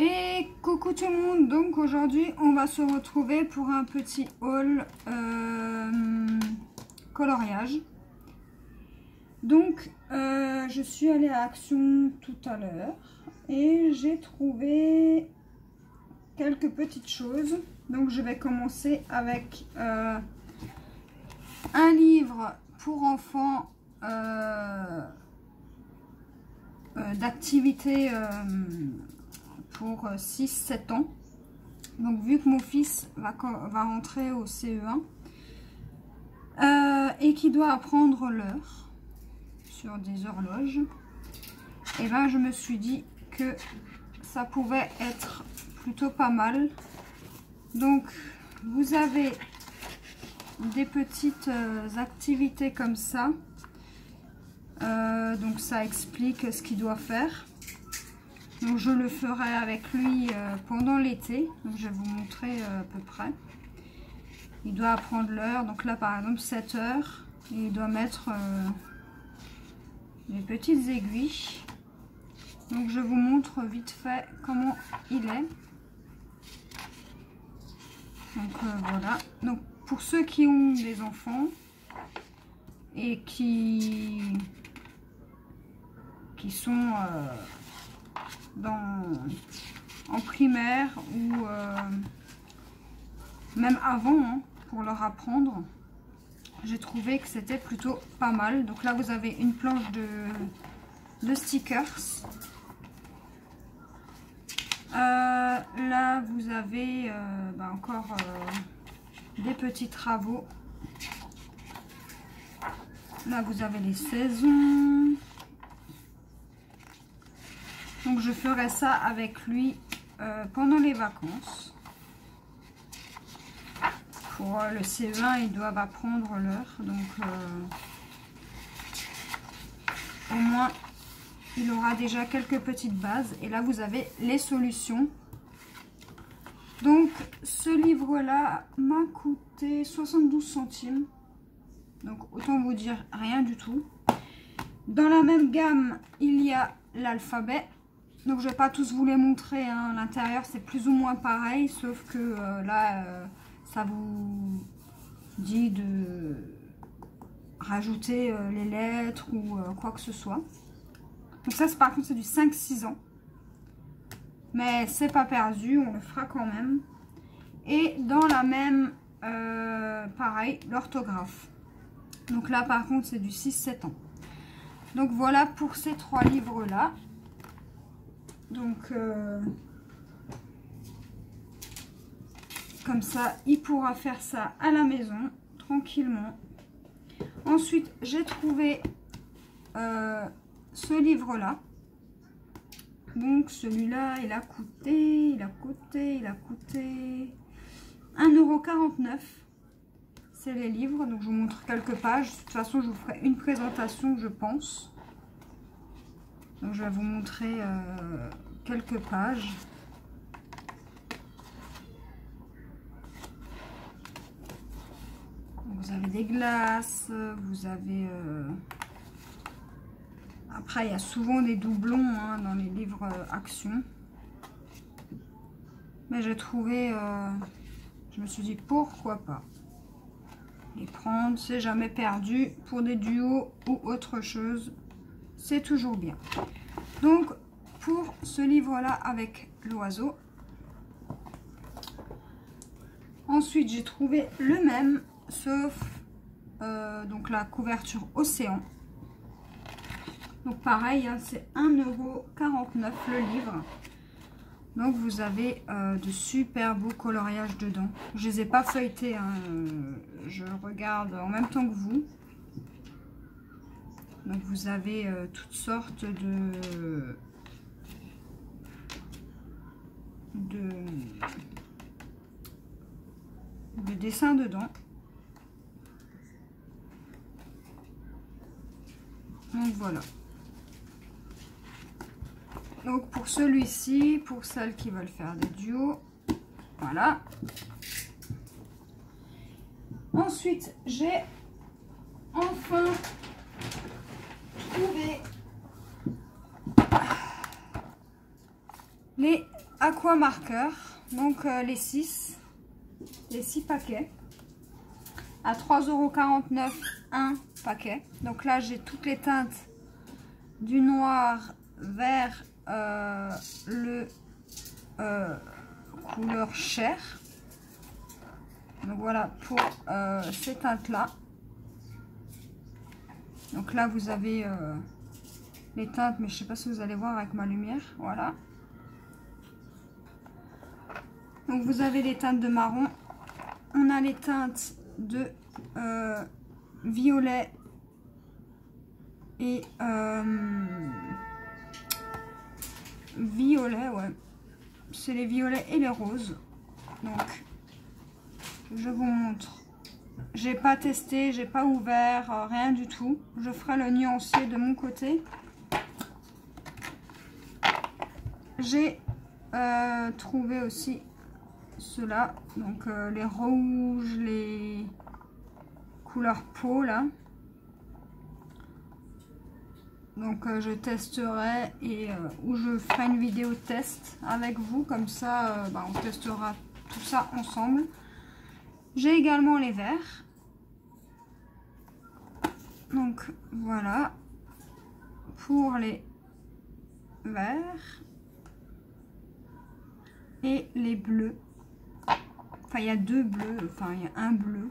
Et coucou tout le monde, donc aujourd'hui on va se retrouver pour un petit haul coloriage. Donc je suis allée à Action tout à l'heure et j'ai trouvé quelques petites choses. Donc je vais commencer avec un livre pour enfants d'activités pour 6-7 ans. Donc vu que mon fils va rentrer au CE1 et qui doit apprendre l'heure sur des horloges, et ben je me suis dit que ça pouvait être plutôt pas mal. Donc vous avez des petites activités comme ça, donc ça explique ce qu'il doit faire. Donc je le ferai avec lui pendant l'été. Je vais vous montrer à peu près. Il doit apprendre l'heure. Donc là par exemple 7 heures. Et il doit mettre des petites aiguilles. Donc je vous montre vite fait comment il est. Donc voilà. Donc pour ceux qui ont des enfants et qui sont en primaire ou même avant, hein, pour leur apprendre, j'ai trouvé que c'était plutôt pas mal. Donc là vous avez une planche de stickers, là vous avez encore des petits travaux. Là vous avez les saisons. Donc je ferai ça avec lui pendant les vacances. Pour le CE1, ils doivent apprendre l'heure. Donc au moins, il aura déjà quelques petites bases. Et là, vous avez les solutions. Donc ce livre-là m'a coûté 72 centimes. Donc autant vous dire rien du tout. Dans la même gamme, il y a l'alphabet. Donc je ne vais pas tous vous les montrer, hein. L'intérieur c'est plus ou moins pareil, sauf que là ça vous dit de rajouter les lettres ou quoi que ce soit. Donc ça par contre c'est du 5-6 ans. Mais c'est pas perdu, on le fera quand même. Et dans la même, pareil, l'orthographe. Donc là par contre c'est du 6-7 ans. Donc voilà pour ces 3 livres là. Donc comme ça il pourra faire ça à la maison tranquillement. Ensuite j'ai trouvé ce livre là. Donc celui-là il a coûté 1,49 €. C'est les livres, donc je vous montre quelques pages. De toute façon je vous ferai une présentation je pense. Donc je vais vous montrer quelques pages. Vous avez des glaces, vous avez... Après il y a souvent des doublons, hein, dans les livres Action. Mais j'ai trouvé... je me suis dit pourquoi pas les prendre, c'est jamais perdu pour des duos ou autre chose. C'est toujours bien. Donc pour ce livre là avec l'oiseau, ensuite j'ai trouvé le même sauf donc la couverture océan. Donc pareil, hein, c'est 1,49 € le livre. Donc vous avez de super beaux coloriages dedans. Je les ai pas feuilletés, hein, je regarde en même temps que vous. Donc vous avez toutes sortes de dessins dedans. Donc voilà. Donc pour celui-ci, pour celles qui veulent faire des duos, voilà. Ensuite, j'ai enfin trouvé les Aqua Marker, donc les 6 paquets à 3,49 € un paquet. Donc là j'ai toutes les teintes du noir vers le couleur chair. Donc voilà pour ces teintes là. Donc là vous avez les teintes, mais je sais pas si vous allez voir avec ma lumière. Voilà. Donc vous avez les teintes de marron. On a les teintes de violet et violet, ouais. C'est les violets et les roses. Donc je vous montre. J'ai pas testé, j'ai pas ouvert, rien du tout. Je ferai le nuancier de mon côté. J'ai trouvé aussi ceux-là, donc les rouges, les couleurs peau là. Donc je testerai et ou je ferai une vidéo test avec vous, comme ça on testera tout ça ensemble. J'ai également les verts. Donc voilà pour les verts et les bleus. Enfin il y a deux bleus, enfin il y a un bleu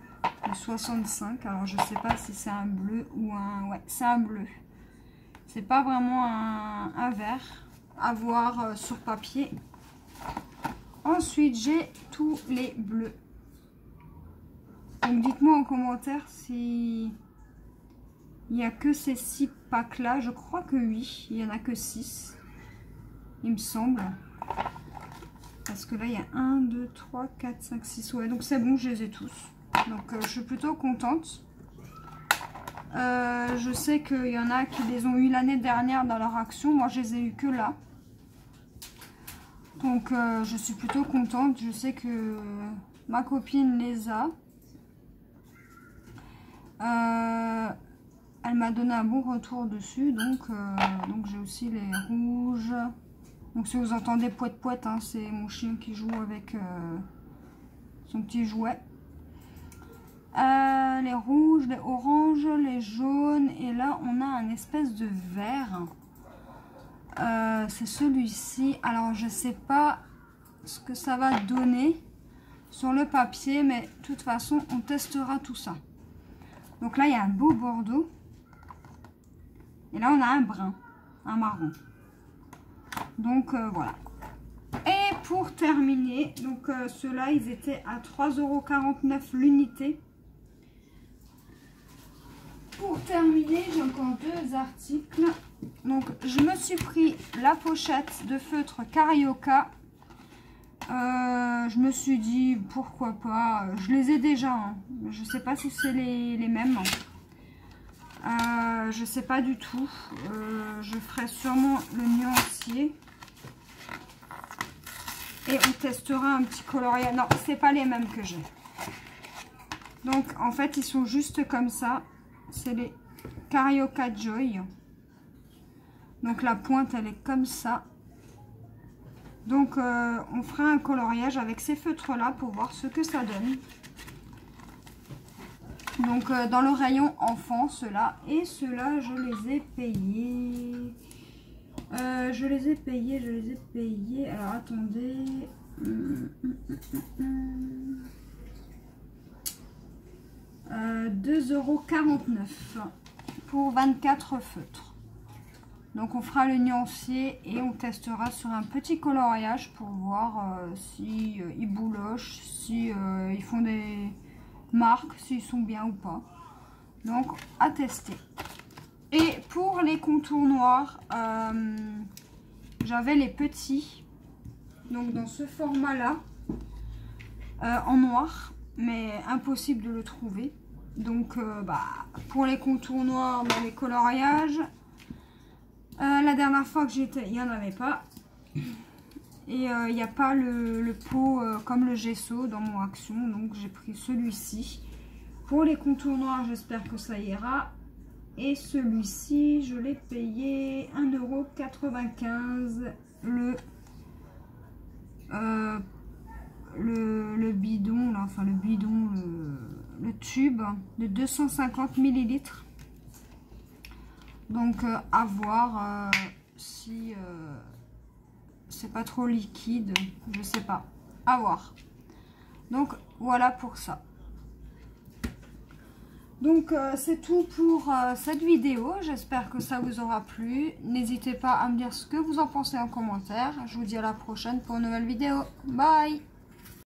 de 65. Alors je sais pas si c'est un bleu ou un... Ouais, c'est un bleu. C'est pas vraiment un vert à voir sur papier. Ensuite j'ai tous les bleus. Donc dites-moi en commentaire si il n'y a que ces 6 packs là. Je crois que oui, il n'y en a que 6, il me semble. Parce que là il y a 1, 2, 3, 4, 5, 6. Ouais, donc c'est bon, je les ai tous. Donc je suis plutôt contente. Je sais qu'il y en a qui les ont eu l'année dernière dans leur action. Moi je les ai eu que là. Donc je suis plutôt contente. Je sais que ma copine les a. Elle m'a donné un bon retour dessus. Donc j'ai aussi les rouges. Donc si vous entendez poète poète, hein, c'est mon chien qui joue avec son petit jouet. Les rouges, les oranges, les jaunes. Et là on a un espèce de vert. C'est celui-ci. Alors je sais pas ce que ça va donner sur le papier, mais de toute façon on testera tout ça. Donc là il y a un beau bordeaux. Et là on a un brun, un marron. Donc voilà. Et pour terminer, donc ceux-là ils étaient à 3,49 € l'unité. Pour terminer, j'ai encore 2 articles. Donc je me suis pris la pochette de feutre Carioca. Je me suis dit pourquoi pas. Je les ai déjà, hein. Je sais pas si c'est les mêmes. Je sais pas du tout. Je ferai sûrement le nuancier. Et on testera un petit coloriage. Non, c'est pas les mêmes que j'ai. Donc en fait ils sont juste comme ça. C'est les Carioca Joy. Donc la pointe elle est comme ça. Donc on fera un coloriage avec ces feutres là pour voir ce que ça donne. Donc dans le rayon enfant, ceux-là. Et ceux-là je les ai payés. Je les ai payés. Alors attendez. 2,49 € pour 24 feutres. Donc on fera le nuancier et on testera sur un petit coloriage pour voir si ils boulochent, si ils font des marques, s'ils sont bien ou pas. Donc à tester. Et pour les contours noirs, j'avais les petits, donc dans ce format là, en noir, mais impossible de le trouver. Donc pour les contours noirs, les coloriages, la dernière fois que j'étais, il n'y en avait pas. Et il n'y a pas le pot comme le gesso dans mon action, donc j'ai pris celui-ci. Pour les contours noirs, j'espère que ça ira. Et celui-ci, je l'ai payé 1,95 € le tube de 250 millilitres. Donc à voir si c'est pas trop liquide, je sais pas, à voir. Donc voilà pour ça. Donc c'est tout pour cette vidéo, j'espère que ça vous aura plu. N'hésitez pas à me dire ce que vous en pensez en commentaire. Je vous dis à la prochaine pour une nouvelle vidéo. Bye!